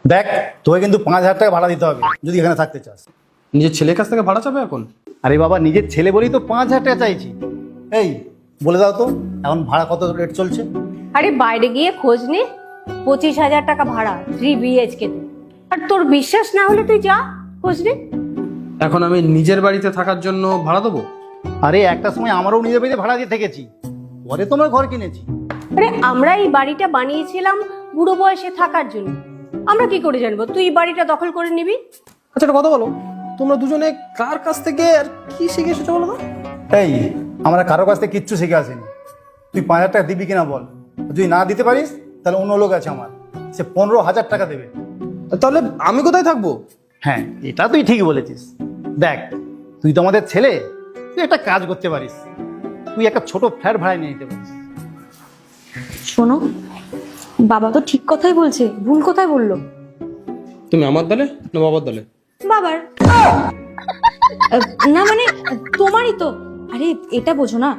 দেখ, তোকে কিন্তু 5,000 টাকা ভাড়া দিতে হবে যদি এখানে থাকতে চাস। নিজের ছেলের কাছ থেকে ভাড়া চাবে এখন? আরে বাবা, নিজের ছেলে বলেই তো 5,000 টাকা চাইছি। এই বলে দাও তো, এখন ভাড়া কত রেট চলছে? আরে বাইরে গিয়ে খোঁজ নে, 25,000 টাকা ভাড়া 3 BHK তে। আর তোর বিশ্বাস না হলে তুই যা খোঁজ নে। এখন আমি নিজের বাড়িতে থাকার জন্য ভাড়া দেবো? আরে একটা সময় আমারও নিজের বাড়িতে ভাড়া দিয়ে থেকেছি, পরে তোমার ঘর কিনেছি। আরে আমরা এই বাড়িটা বানিয়েছিলাম বুড়ো বয়সে থাকার জন্য। আমরা কি করে জানবো তুই এই বাড়িটা দখল করে নিবি? আচ্ছা একটা কথা বলো, তোমরা দুজনে কার কাছ থেকে আর কি শিখে এসেছো বলো তো? এই, আমরা কারো কাছ থেকে কিচ্ছু শিখে আসিনি। তুই 5,000 টাকা দিবি কিনা বল। যদি না দিতে পারিস তাহলে অন্য লোক আছে আমার, সে 15,000 টাকা দেবে। তাহলে আমি কোথায় থাকবো? হ্যাঁ, এটা তুই ঠিক বলেছিস। দেখ, তুই তো আমাদের ছেলে, তুই একটা কাজ করতে পারিস, তুই একটা ছোট ফ্ল্যাট ভাড়ায় নিয়ে নিতে পারিস। শোনো, বাবা তো ঠিক কথাই বলছে, ভুল কোথায় বললো? তুমি আমার দলে না বাবার দলে? বাবার। না মানে তোমারই তো। আরে এটা বোঝো না,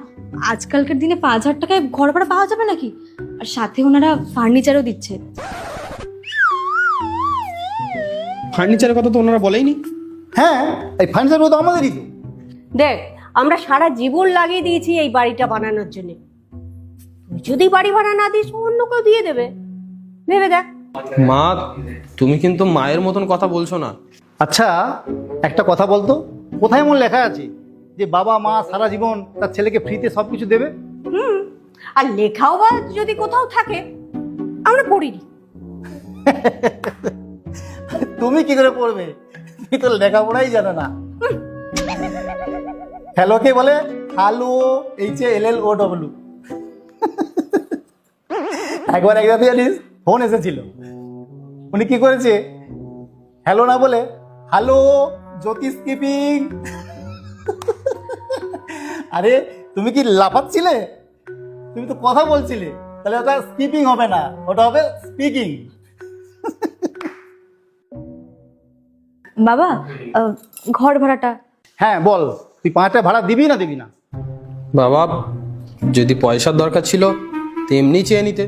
আজকালকার দিনে 5,000 টাকায় ঘর ভাড়া পাওয়া যাবে নাকি? আর সাথে ওনারা ফার্নিচারও দিচ্ছে। ফার্নিচারের কথা তো ওনারা বলেইনি। হ্যাঁ, এই ফার্নিচারগুলো তো আমাদেরই তো। দেখ, আমরা সারা জীবন লাগিয়ে দিয়েছি এই বাড়িটা বানানোর জন্য। তুই যদি বাড়ি ভাড়া না দিস অন্য কেউ দিয়ে দেবে, ভেবে দেখ। মা, তুমি কিন্তু মায়ের মতন কথা বলছো না। আচ্ছা একটা কথা বলতো, কোথায় এমন লেখা আছে যে বাবা মা সারা জীবন তার ছেলেকে ফ্রিতে সবকিছু দেবে? আর লেখাও বা যদি কোথাও থাকে, আমরা পড়িনি। তুমি কি করে পড়বে? তুমি তো লেখাপড়াই জানো না। হ্যালোকে বলে হালু, HALLOW। একবার জানিস, ফোন এসেছিল, উনি কি করেছে, হ্যালো না বলে হ্যালো জ্যোতিষ স্কিপিং। আরে তুমি কি লাফাচ্ছিলে? তুমি তো কথা বলছিলে, তাহলে ওটা স্কিপিং হবে না, ওটা হবে স্পিকিং। বাবা, ঘর ভাড়াটা। হ্যাঁ বল, তুই 5,000 টাকা ভাড়া দিবি না দিবি না? বাবা, যদি পয়সার দরকার ছিল তেমনি চেয়ে নিতে,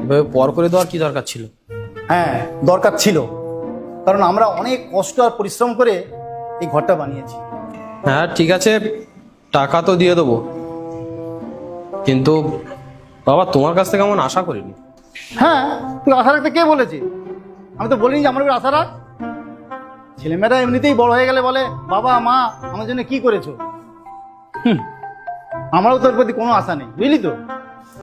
এভাবে পর করে দেওয়ার কি দরকার ছিল? হ্যাঁ দরকার ছিল, কারণ আমরা অনেক কষ্ট আর পরিশ্রম করে এই ঘরটা বানিয়েছি। হ্যাঁ ঠিক আছে, টাকা তো দিয়ে দেবো, কিন্তু বাবা তোমার কাছ থেকে এমন আশা করিনি। হ্যাঁ, তুই আশা রাখতে কে বলেছে? আমি তো বলিনি যে আমার উপর আশা রাখ। ছেলেমেয়েরা এমনিতেই বড় হয়ে গেলে বলে বাবা মা আমার জন্য কি করেছো। আমারও তোর প্রতি কোনো আশা নেই, বুঝলি তো।